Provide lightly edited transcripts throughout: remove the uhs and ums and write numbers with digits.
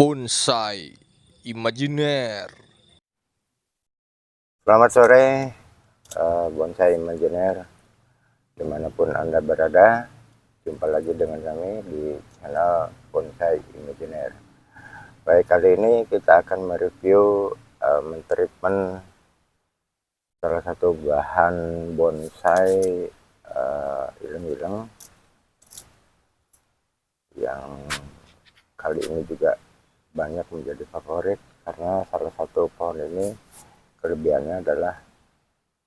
Bonsai imajiner. Selamat sore, bonsai imajiner, dimanapun Anda berada. Jumpa lagi dengan kami di channel Bonsai Imajiner. Baik, kali ini kita akan mereview mentreatment salah satu bahan bonsai ileng-ileng yang kali ini juga banyak menjadi favorit karena salah satu pohon ini kelebihannya adalah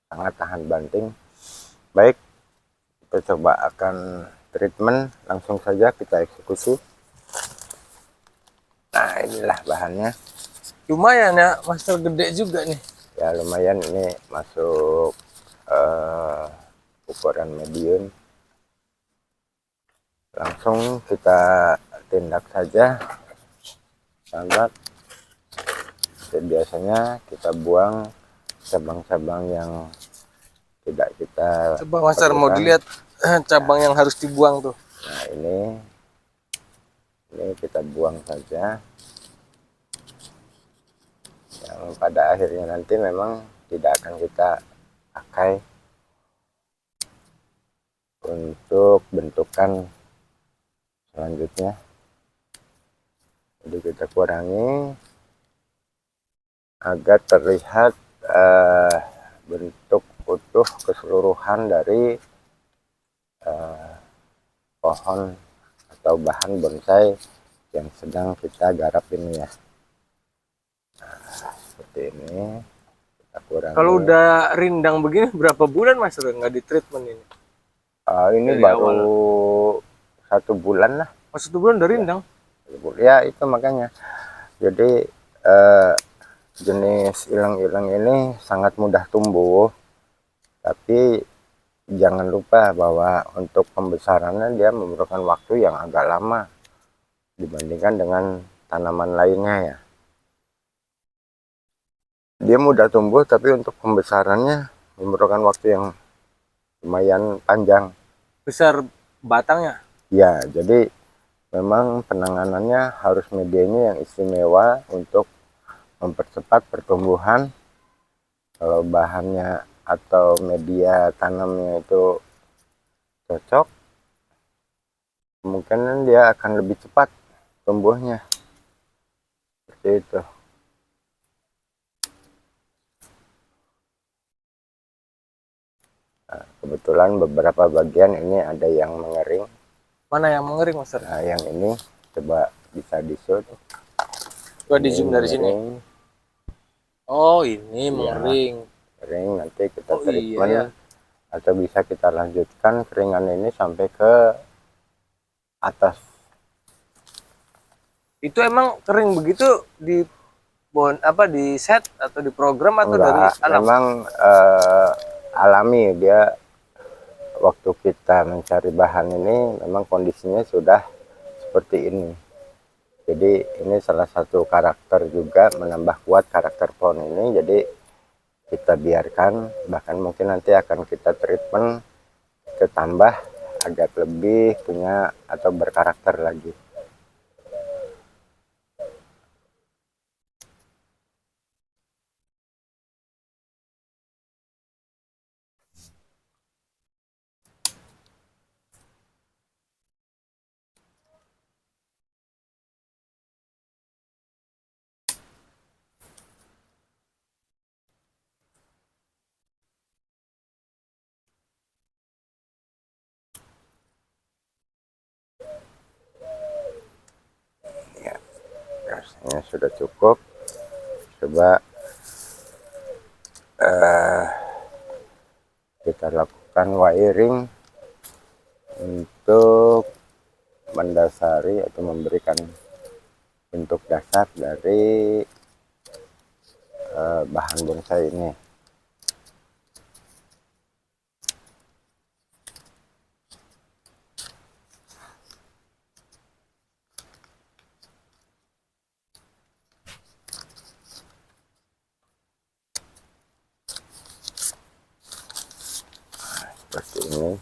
sangat tahan banting. Baik, kita coba akan treatment, langsung saja kita eksekusi. Nah, inilah bahannya. Lumayan ya, master gede juga nih. Ya lumayan, ini masuk ukuran medium. Langsung kita tindak saja, sahabat. Biasanya kita buang cabang-cabang yang tidak kita Coba master mau perlukan. dilihat cabang yang harus dibuang tuh. Nah, ini kita buang saja. Yang pada akhirnya nanti memang tidak akan kita pakai untuk bentukan selanjutnya. Jadi kita kurangi agar terlihat bentuk utuh keseluruhan dari pohon atau bahan bonsai yang sedang kita garap ini ya. Nah, seperti ini kita kurangi. Kalau udah rindang begini berapa bulan master nggak di treatment ini? Ini Dari baru awal. 1 bulan lah. Oh, 1 bulan udah Ya, rindang. ya itu makanya. Jadi jenis ilang-ilang ini sangat mudah tumbuh, tapi jangan lupa bahwa untuk pembesarannya dia memerlukan waktu yang agak lama dibandingkan dengan tanaman lainnya ya. Dia mudah tumbuh, tapi untuk pembesarannya memerlukan waktu yang lumayan panjang. Besar batangnya. Ya, jadi memang penanganannya harus medianya yang istimewa untuk mempercepat pertumbuhan. Kalau bahannya atau media tanamnya itu cocok, kemungkinan dia akan lebih cepat tumbuhnya. Seperti itu. Nah, kebetulan beberapa bagian ini ada yang mengering. Mana yang mengering master? Nah, yang ini coba bisa di shoot. Coba di zoom dari sini. Oh, ini Ya, mengering. kering, nanti kita Oh treatment iya ya. atau bisa kita lanjutkan keringan ini sampai ke atas. Itu emang kering begitu di di set atau di program atau dari Enggak, alam? memang alami dia. Waktu kita mencari bahan ini memang kondisinya sudah seperti ini. Jadi ini salah satu karakter juga, menambah kuat karakter pohon ini. Jadi kita biarkan, bahkan mungkin nanti akan kita treatment, kita tambah agar lebih punya atau berkarakter lagi. Ya, rasanya sudah cukup. Coba kita lakukan wiring untuk mendasari atau memberikan bentuk dasar dari bahan bonsai ini. Seperti ini.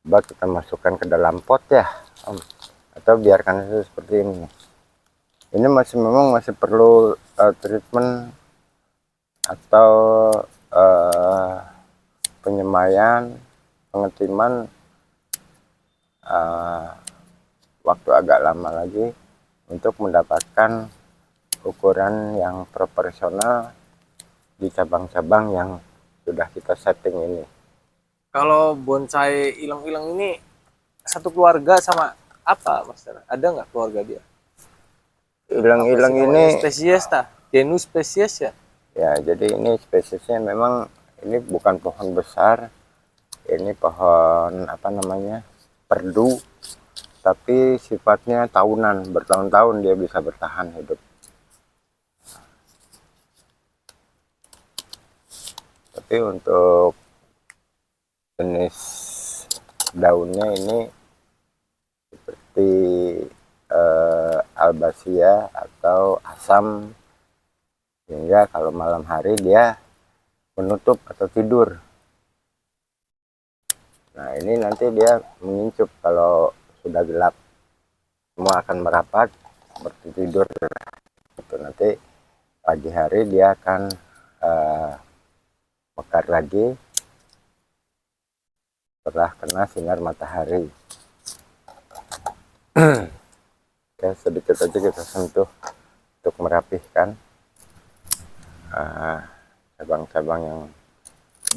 Coba kita masukkan ke dalam pot ya, atau biarkan itu seperti ini. Ini memang masih perlu treatment atau eh, penyemaian, pengetiman, eh, waktu agak lama lagi untuk mendapatkan ukuran yang proporsional di cabang-cabang yang sudah kita setting ini. Kalau bonsai ilang-ilang ini satu keluarga sama apa, Mas Tera? Ada nggak keluarga dia? Apa sih Hilang-hilang ini, namanya? Spesies tah? Genus spesies ya? ya jadi ini spesiesnya memang ini bukan pohon besar, ini pohon apa namanya, perdu, tapi sifatnya tahunan, bertahun-tahun dia bisa bertahan hidup. Tapi untuk jenis daunnya ini seperti albasia atau asam, sehingga kalau malam hari dia menutup atau tidur. Nah ini nanti dia mengincup kalau sudah gelap, semua akan merapat seperti tidur. Itu nanti pagi hari dia akan mekar lagi setelah kena sinar matahari. Oke, sedikit aja kita sentuh untuk merapihkan cabang-cabang yang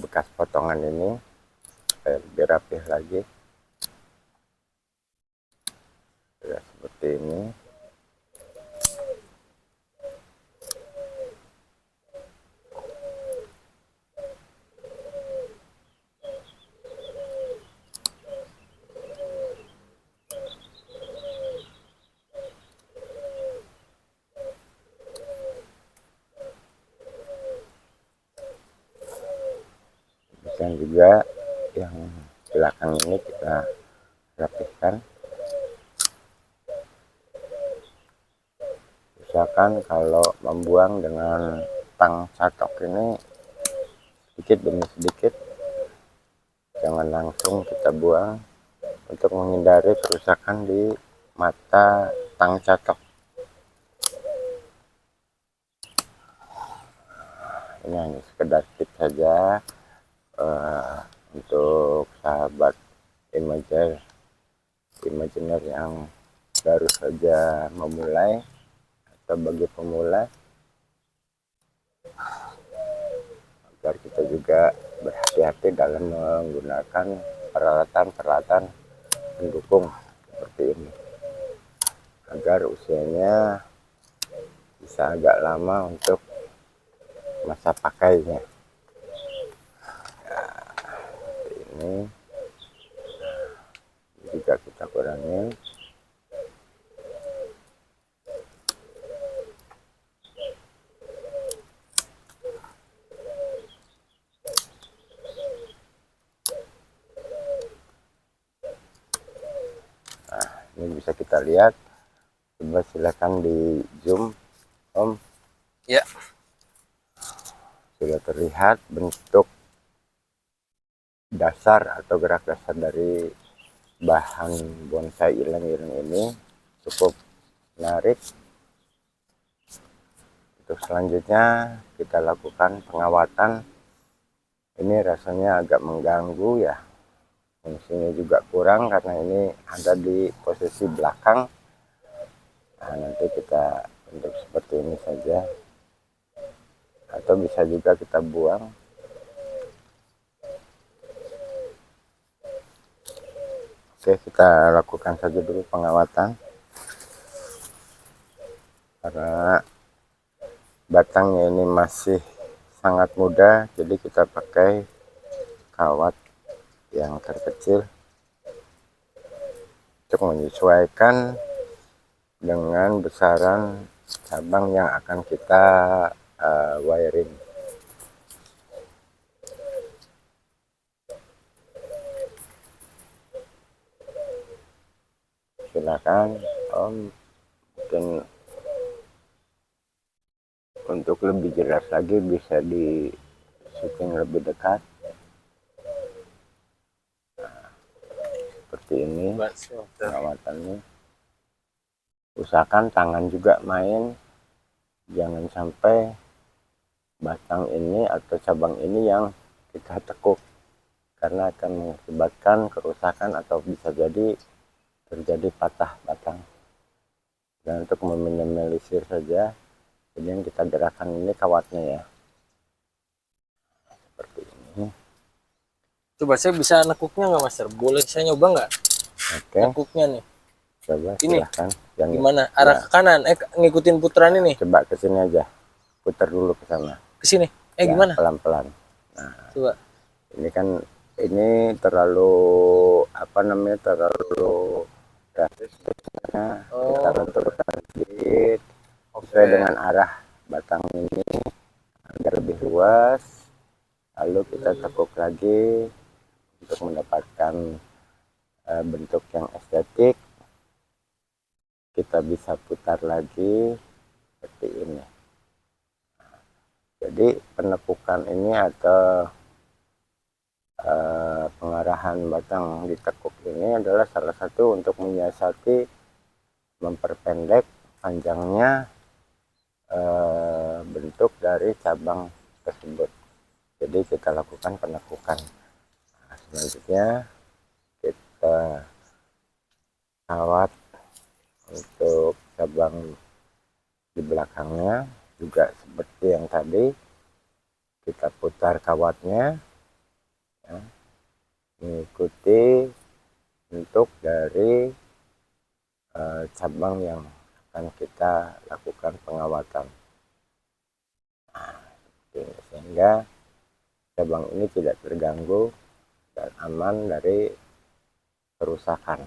bekas potongan ini supaya lebih rapih lagi. Ya, seperti ini. Dan juga yang belakang ini kita rapihkan. Misalkan kalau membuang dengan tang catok ini sedikit demi sedikit, jangan langsung kita buang untuk menghindari kerusakan di mata tang catok. Ini hanya sekedar tips saja untuk sahabat imajiner yang baru saja memulai atau bagi pemula, agar kita juga berhati-hati dalam menggunakan peralatan-peralatan pendukung seperti ini, agar usianya bisa agak lama untuk masa pakainya. Ini juga kita kurangi. Nah, ini bisa kita lihat. Coba silakan di zoom, Om. Ya. Sudah terlihat bentuk dasar atau gerak dasar dari bahan bonsai ilang-ilang ini cukup menarik. Untuk selanjutnya kita lakukan pengawatan. Ini rasanya agak mengganggu ya, fungsinya juga kurang karena ini ada di posisi belakang. Nah, nanti kita bentuk seperti ini saja, atau bisa juga kita buang. Oke, kita lakukan saja dulu pengawatan karena batangnya ini masih sangat muda, jadi kita pakai kawat yang terkecil untuk menyesuaikan dengan besaran cabang yang akan kita wiring. Silakan Om, mungkin untuk lebih jelas lagi bisa di syuting lebih dekat. Nah, seperti ini pengawatannya. usahakan tangan juga main, jangan sampai batang ini atau cabang ini yang kita tekuk, karena akan mengakibatkan kerusakan atau bisa jadi terjadi patah batang. Dan untuk meminimalisir saja, jadi yang kita gerakan ini kawatnya ya, seperti ini. Coba saya bisa nekuknya nggak Master? Boleh saya nyoba nggak? Oke, Nekuknya nih. coba Ini silahkan. Yang gimana? Arah ya, ke kanan. Ngikutin putaran ini. coba ke sini aja, putar dulu ke sana. Ke sini. Ya, Gimana? pelan-pelan. Nah, Coba. ini kan ini terlalu apa namanya, terlalu drastis. Kita Oh, benturkan sedikit sesuai oke. dengan arah batang ini agar lebih luas. Lalu kita tekuk lagi untuk mendapatkan bentuk yang estetik. Kita bisa putar lagi seperti ini. Jadi penekukan ini atau pengarahan batang ditekuk ini adalah salah satu untuk menyiasati memperpendek panjangnya bentuk dari cabang tersebut. Jadi kita lakukan penekukan. Nah, selanjutnya kita kawat untuk cabang di belakangnya juga seperti yang tadi, kita putar kawatnya ya, mengikuti bentuk dari cabang yang akan kita lakukan pengawatan. Nah, sehingga cabang ini tidak terganggu dan aman dari kerusakan.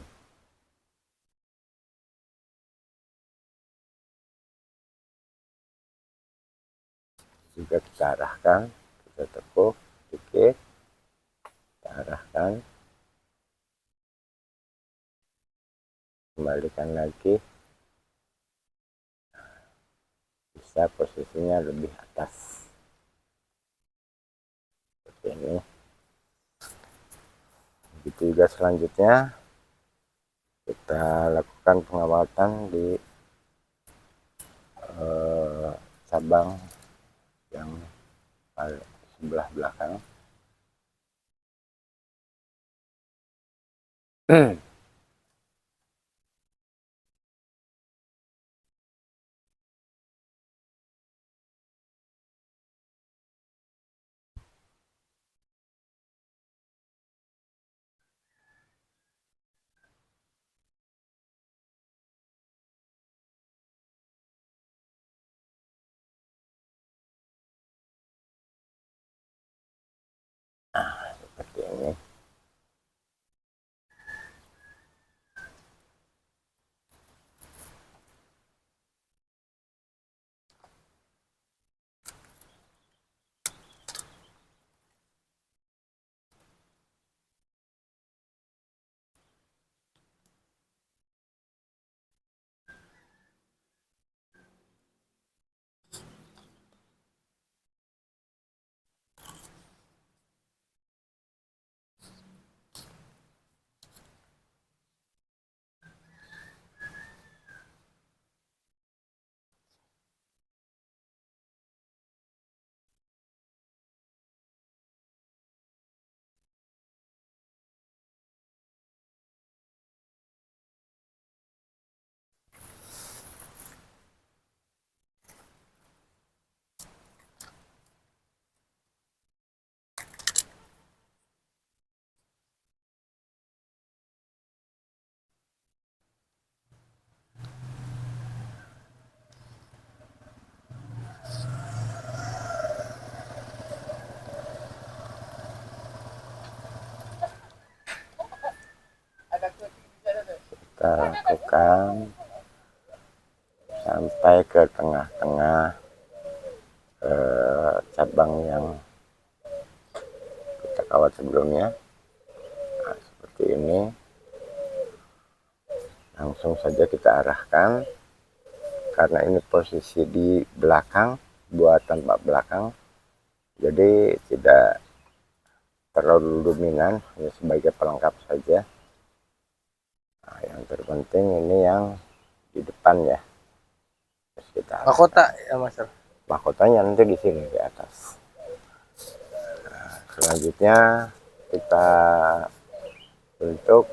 Juga kita arahkan, kita tekuk sedikit, kita arahkan, kembalikan lagi, bisa posisinya lebih atas seperti ini. Begitu juga selanjutnya kita lakukan pengawatan di cabang yang sebelah belakang. Seperti ini. Kita lakukan sampai ke tengah-tengah cabang yang kita kawat sebelumnya. Nah, seperti ini. Langsung saja kita arahkan, karena ini posisi di belakang, buatan bak belakang, jadi tidak terlalu dominan, hanya sebagai pelengkap saja. Nah, yang terpenting ini yang di depan ya. Terus kita Mahkota ya Master. mahkotanya nanti di sini di atas. Selanjutnya kita untuk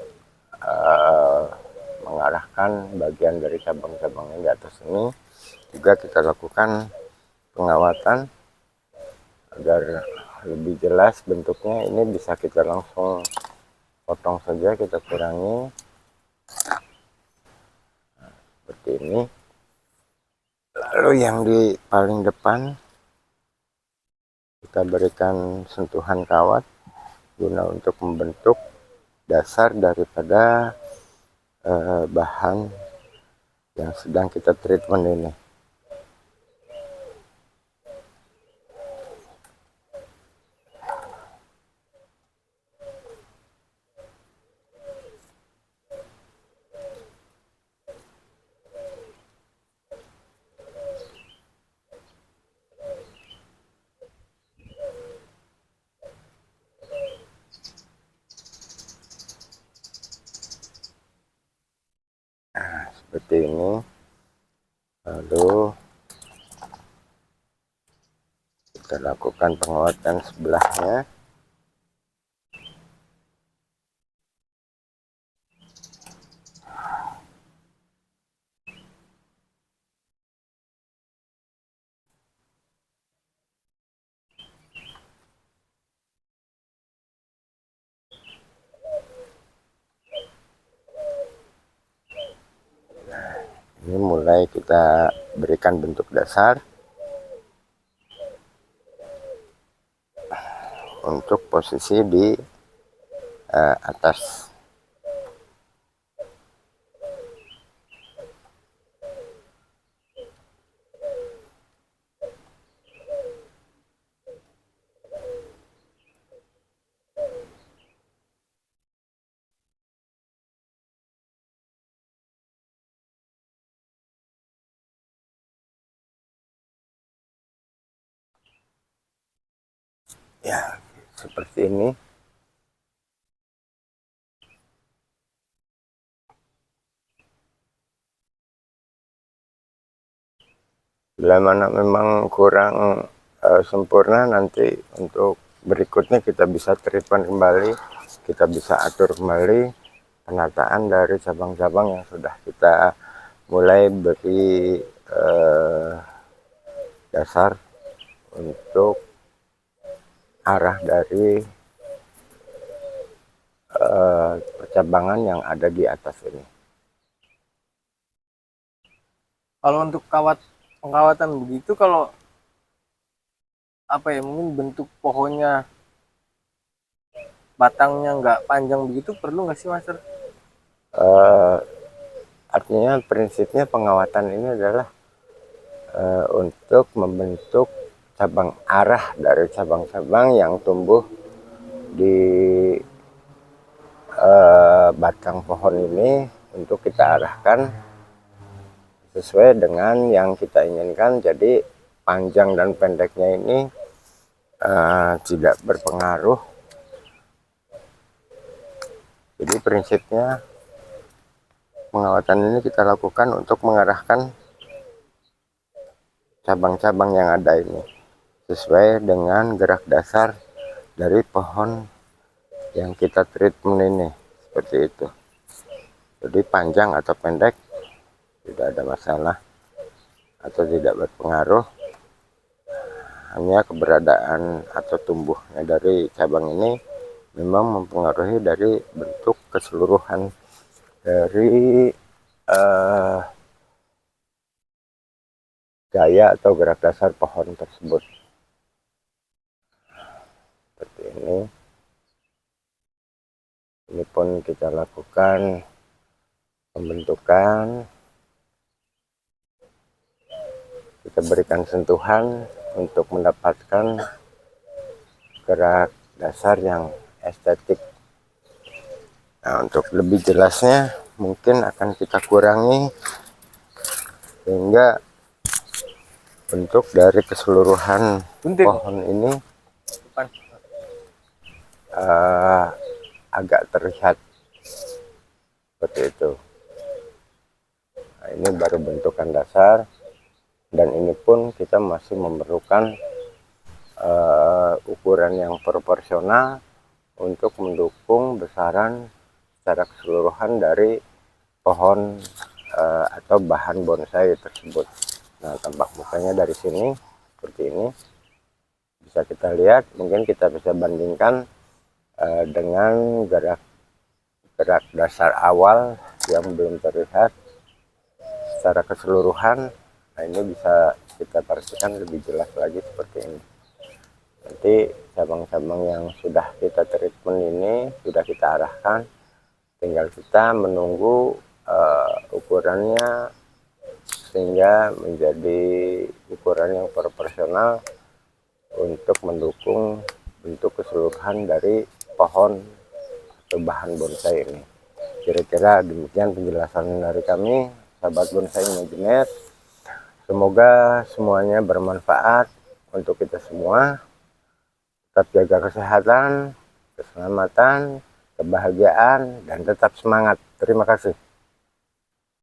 mengarahkan bagian dari cabang-cabangnya di atas ini, juga kita lakukan pengawatan agar lebih jelas bentuknya. Ini bisa kita langsung potong saja, kita kurangi seperti ini. Lalu yang di paling depan kita berikan sentuhan kawat guna untuk membentuk dasar daripada bahan yang sedang kita treatment ini. Seperti ini. Lalu kita lakukan penguatan sebelahnya. Ini mulai kita berikan bentuk dasar untuk posisi di atas. Ya, seperti ini. Bila mana memang kurang sempurna, nanti untuk berikutnya kita bisa treatment kembali, kita bisa atur kembali penataan dari cabang-cabang yang sudah kita mulai beri dasar untuk arah dari percabangan yang ada di atas ini. Kalau untuk pengawatan begitu, kalau apa ya, mungkin bentuk pohonnya, batangnya nggak panjang begitu, perlu nggak sih Master? Artinya prinsipnya pengawatan ini adalah untuk membentuk cabang, arah dari cabang-cabang yang tumbuh di batang pohon ini, untuk kita arahkan sesuai dengan yang kita inginkan. Jadi panjang dan pendeknya ini tidak berpengaruh. Jadi prinsipnya pengawatan ini kita lakukan untuk mengarahkan cabang-cabang yang ada ini sesuai dengan gerak dasar dari pohon yang kita treatment ini, seperti itu. Jadi panjang atau pendek tidak ada masalah atau tidak berpengaruh, hanya keberadaan atau tumbuhnya dari cabang ini memang mempengaruhi dari bentuk keseluruhan dari gaya atau gerak dasar pohon tersebut. Seperti ini. Ini pun kita lakukan pembentukan, kita berikan sentuhan untuk mendapatkan gerak dasar yang estetik. Nah, untuk lebih jelasnya mungkin akan kita kurangi sehingga bentuk dari keseluruhan pohon ini agak terlihat seperti itu. Nah, ini baru bentukan dasar, dan ini pun kita masih memerlukan ukuran yang proporsional untuk mendukung besaran secara keseluruhan dari pohon atau bahan bonsai tersebut. Nah, tampak mukanya dari sini seperti ini bisa kita lihat. Mungkin kita bisa bandingkan dengan gerak dasar awal yang belum terlihat secara keseluruhan. Nah, ini bisa kita perhatikan lebih jelas lagi seperti ini. Nanti cabang-cabang yang sudah kita treatment ini sudah kita arahkan, tinggal kita menunggu ukurannya sehingga menjadi ukuran yang proporsional untuk mendukung bentuk keseluruhan dari pohon atau bahan bonsai ini. Kira-kira demikian penjelasan dari kami, sahabat bonsai imajiner. Semoga semuanya bermanfaat untuk kita semua. Tetap jaga kesehatan, keselamatan, kebahagiaan, dan tetap semangat. Terima kasih.